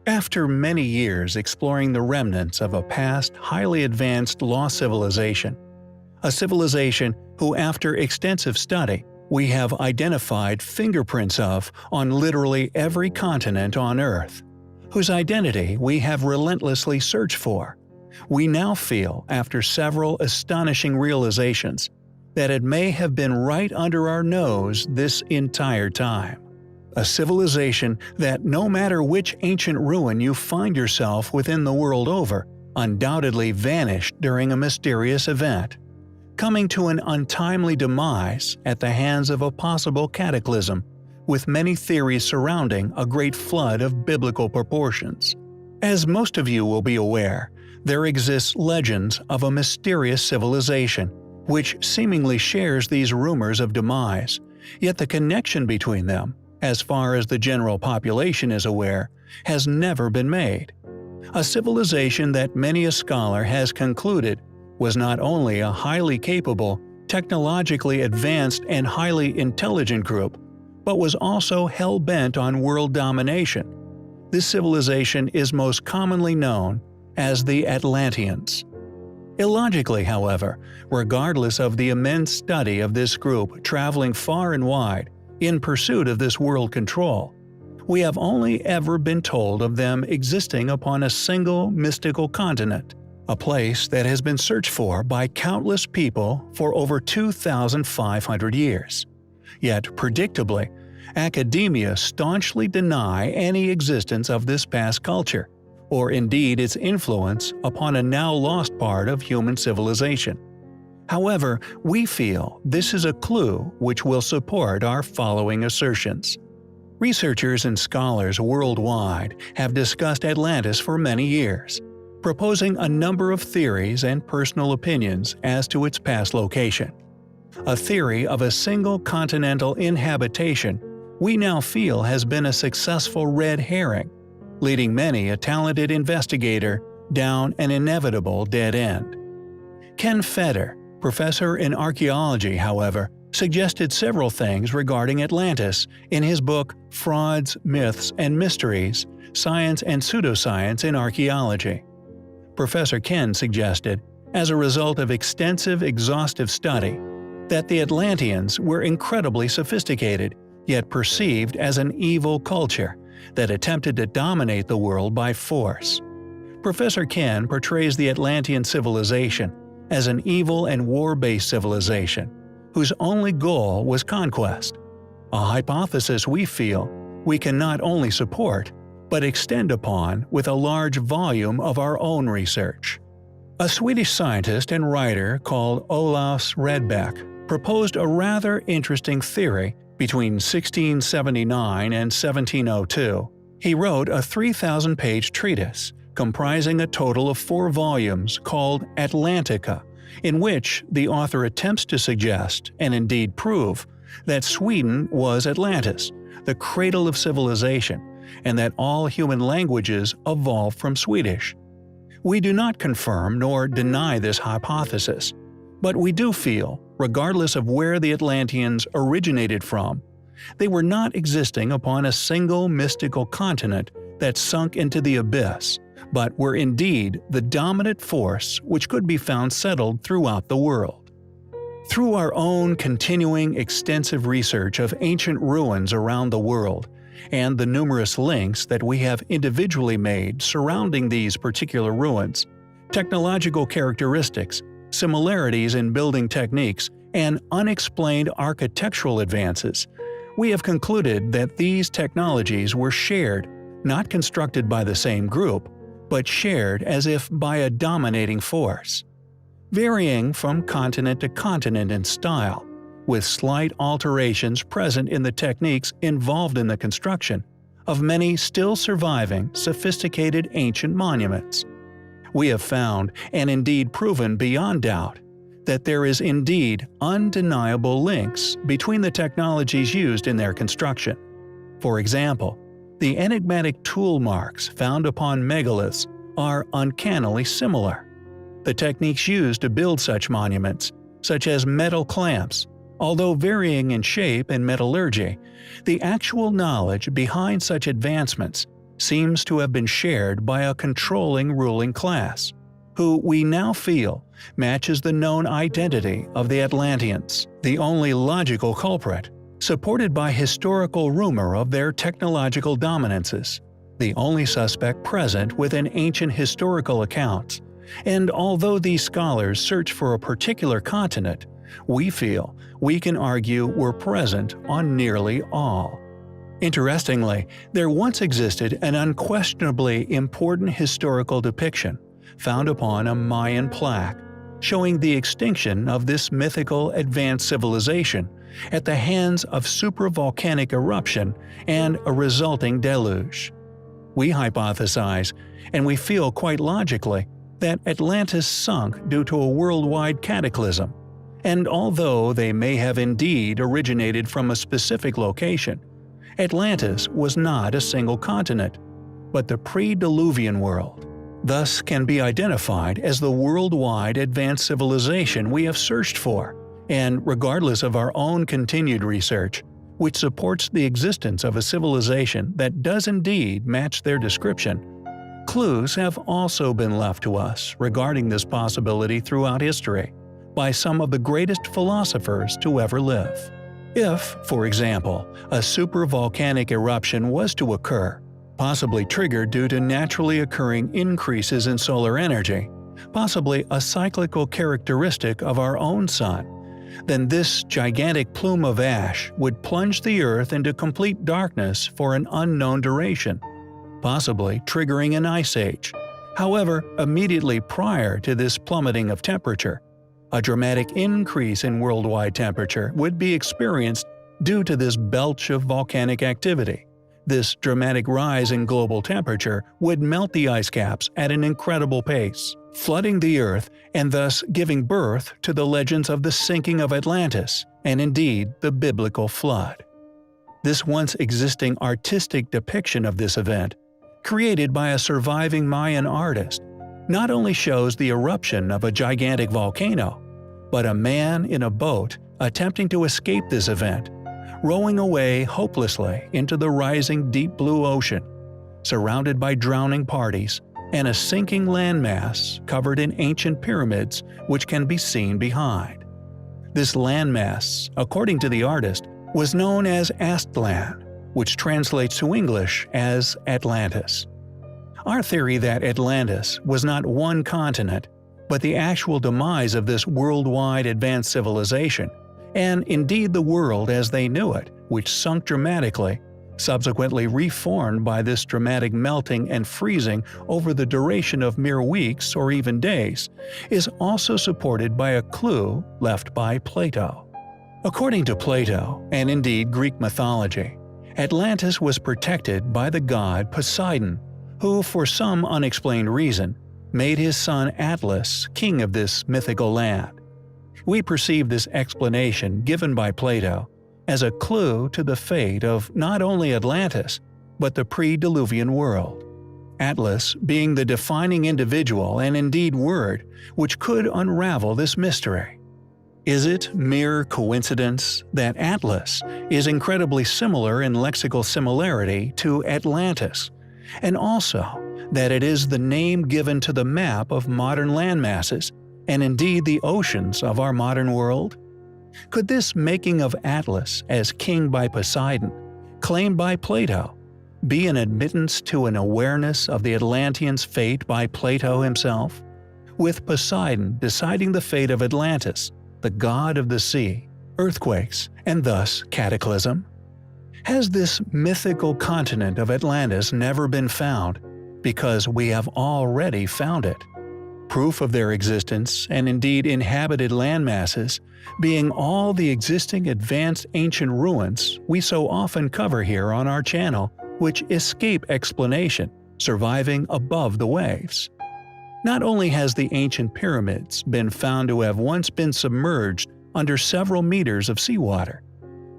After many years exploring the remnants of a past highly advanced lost civilization, a civilization who after extensive study we have identified fingerprints of on literally every continent on Earth, whose identity we have relentlessly searched for, we now feel, after several astonishing realizations, that it may have been right under our nose this entire time. A civilization that, no matter which ancient ruin you find yourself within the world over, undoubtedly vanished during a mysterious event, coming to an untimely demise at the hands of a possible cataclysm, with many theories surrounding a great flood of biblical proportions. As most of you will be aware, there exists legends of a mysterious civilization, which seemingly shares these rumors of demise, yet the connection between them, as far as the general population is aware, has never been made. A civilization that many a scholar has concluded was not only a highly capable, technologically advanced and highly intelligent group, but was also hell-bent on world domination. This civilization is most commonly known as the Atlanteans. Illogically, however, regardless of the immense study of this group traveling far and wide in pursuit of this world control, we have only ever been told of them existing upon a single mystical continent, a place that has been searched for by countless people for over 2,500 years. Yet, predictably, academia staunchly deny any existence of this past culture, or indeed its influence upon a now lost part of human civilization. However, we feel this is a clue which will support our following assertions. Researchers and scholars worldwide have discussed Atlantis for many years, proposing a number of theories and personal opinions as to its past location. A theory of a single continental inhabitation we now feel has been a successful red herring, leading many a talented investigator down an inevitable dead end. Ken Feder, professor in archaeology, however, suggested several things regarding Atlantis in his book Frauds, Myths, and Mysteries: Science and Pseudoscience in Archaeology. Professor Ken suggested, as a result of extensive exhaustive study, that the Atlanteans were incredibly sophisticated, yet perceived as an evil culture that attempted to dominate the world by force. Professor Ken portrays the Atlantean civilization as an evil and war-based civilization, whose only goal was conquest, a hypothesis we feel we can not only support, but extend upon with a large volume of our own research. A Swedish scientist and writer called Olaus Redbeck proposed a rather interesting theory between 1679 and 1702. He wrote a 3,000-page treatise comprising a total of 4 volumes called Atlantica, in which the author attempts to suggest, and indeed prove, that Sweden was Atlantis, the cradle of civilization, and that all human languages evolved from Swedish. We do not confirm nor deny this hypothesis, but we do feel, regardless of where the Atlanteans originated from, they were not existing upon a single mystical continent that sunk into the abyss, but were indeed the dominant force which could be found settled throughout the world. Through our own continuing extensive research of ancient ruins around the world, and the numerous links that we have individually made surrounding these particular ruins, technological characteristics, similarities in building techniques, and unexplained architectural advances, we have concluded that these technologies were shared, not constructed by the same group, but shared as if by a dominating force. Varying from continent to continent in style, with slight alterations present in the techniques involved in the construction of many still surviving sophisticated ancient monuments. We have found, and indeed proven beyond doubt, that there is indeed undeniable links between the technologies used in their construction. For example, the enigmatic tool marks found upon megaliths are uncannily similar. The techniques used to build such monuments, such as metal clamps, although varying in shape and metallurgy, the actual knowledge behind such advancements seems to have been shared by a controlling ruling class, who we now feel matches the known identity of the Atlanteans, the only logical culprit, supported by historical rumor of their technological dominances, the only suspect present within ancient historical accounts. And although these scholars search for a particular continent, we feel we can argue were present on nearly all. Interestingly, there once existed an unquestionably important historical depiction found upon a Mayan plaque, showing the extinction of this mythical advanced civilization at the hands of supravolcanic eruption and a resulting deluge. We hypothesize, and we feel quite logically, that Atlantis sunk due to a worldwide cataclysm, and although they may have indeed originated from a specific location, Atlantis was not a single continent, but the pre-Diluvian world, thus can be identified as the worldwide advanced civilization we have searched for, and regardless of our own continued research, which supports the existence of a civilization that does indeed match their description, clues have also been left to us regarding this possibility throughout history by some of the greatest philosophers to ever live. If, for example, a supervolcanic eruption was to occur, possibly triggered due to naturally occurring increases in solar energy, possibly a cyclical characteristic of our own Sun, then this gigantic plume of ash would plunge the Earth into complete darkness for an unknown duration, possibly triggering an ice age. However, immediately prior to this plummeting of temperature, a dramatic increase in worldwide temperature would be experienced due to this belch of volcanic activity. This dramatic rise in global temperature would melt the ice caps at an incredible pace, flooding the Earth and thus giving birth to the legends of the sinking of Atlantis and indeed the biblical flood. This once existing artistic depiction of this event, created by a surviving Mayan artist, not only shows the eruption of a gigantic volcano, but a man in a boat attempting to escape this event, rowing away hopelessly into the rising deep blue ocean, surrounded by drowning parties, and a sinking landmass covered in ancient pyramids which can be seen behind. This landmass, according to the artist, was known as Aztlan, which translates to English as Atlantis. Our theory that Atlantis was not one continent, but the actual demise of this worldwide advanced civilization, and indeed the world as they knew it, which sunk dramatically, subsequently reformed by this dramatic melting and freezing over the duration of mere weeks or even days, is also supported by a clue left by Plato. According to Plato, and indeed Greek mythology, Atlantis was protected by the god Poseidon, who for some unexplained reason made his son Atlas king of this mythical land. We perceive this explanation given by Plato as a clue to the fate of not only Atlantis, but the pre-Diluvian world, Atlas being the defining individual and indeed word which could unravel this mystery. Is it mere coincidence that Atlas is incredibly similar in lexical similarity to Atlantis, and also that it is the name given to the map of modern landmasses and indeed the oceans of our modern world? Could this making of Atlas as king by Poseidon, claimed by Plato, be an admittance to an awareness of the Atlanteans' fate by Plato himself, with Poseidon deciding the fate of Atlantis, the god of the sea, earthquakes, and thus cataclysm? Has this mythical continent of Atlantis never been found because we have already found it? Proof of their existence, and indeed inhabited landmasses, being all the existing advanced ancient ruins we so often cover here on our channel, which escape explanation, surviving above the waves. Not only has the ancient pyramids been found to have once been submerged under several meters of seawater,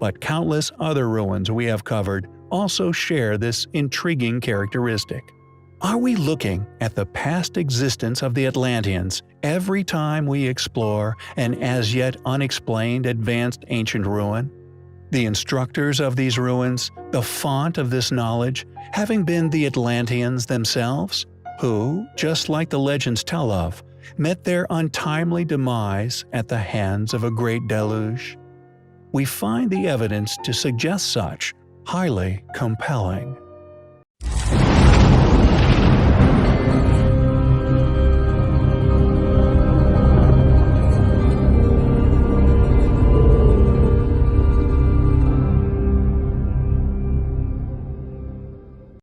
but countless other ruins we have covered also share this intriguing characteristic. Are we looking at the past existence of the Atlanteans every time we explore an as yet unexplained advanced ancient ruin? The instructors of these ruins, the font of this knowledge, having been the Atlanteans themselves, who, just like the legends tell of, met their untimely demise at the hands of a great deluge. We find the evidence to suggest such highly compelling.